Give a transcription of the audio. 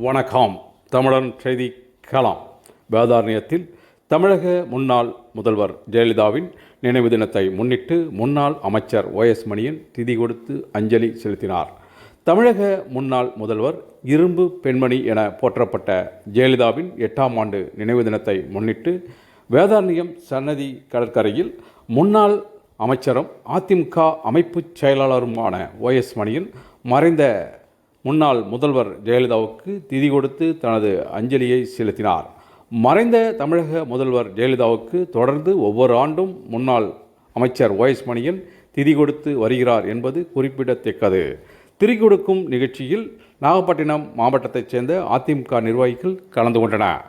வணக்கம். தமிழன் செய்தி களம். வேதாரண்யத்தில் தமிழக முன்னாள் முதல்வர் ஜெயலலிதாவின் நினைவு தினத்தை முன்னிட்டு முன்னாள் அமைச்சர் OS மணியன் திதி கொடுத்து அஞ்சலி செலுத்தினார். தமிழக முன்னாள் முதல்வர் இரும்பு பெண்மணி என போற்றப்பட்ட ஜெயலலிதாவின் 8ஆம் ஆண்டு நினைவு தினத்தை முன்னிட்டு வேதாரண்யம் சன்னதி கடற்கரையில் முன்னாள் அமைச்சரும் அதிமுக அமைப்பு செயலாளருமான OS மணியன் மறைந்த முன்னாள் முதல்வர் ஜெயலலிதாவுக்கு திதி கொடுத்து தனது அஞ்சலியை செலுத்தினார். மறைந்த தமிழக முதல்வர் ஜெயலலிதாவுக்கு தொடர்ந்து ஒவ்வொரு ஆண்டும் முன்னாள் அமைச்சர் OS மணியன் திதி கொடுத்து வருகிறார் என்பது குறிப்பிடத்தக்கது. திதி கொடுக்கும் நிகழ்ச்சியில் நாகப்பட்டினம் மாவட்டத்தைச் சேர்ந்த அதிமுக நிர்வாகிகள் கலந்து கொண்டனர்.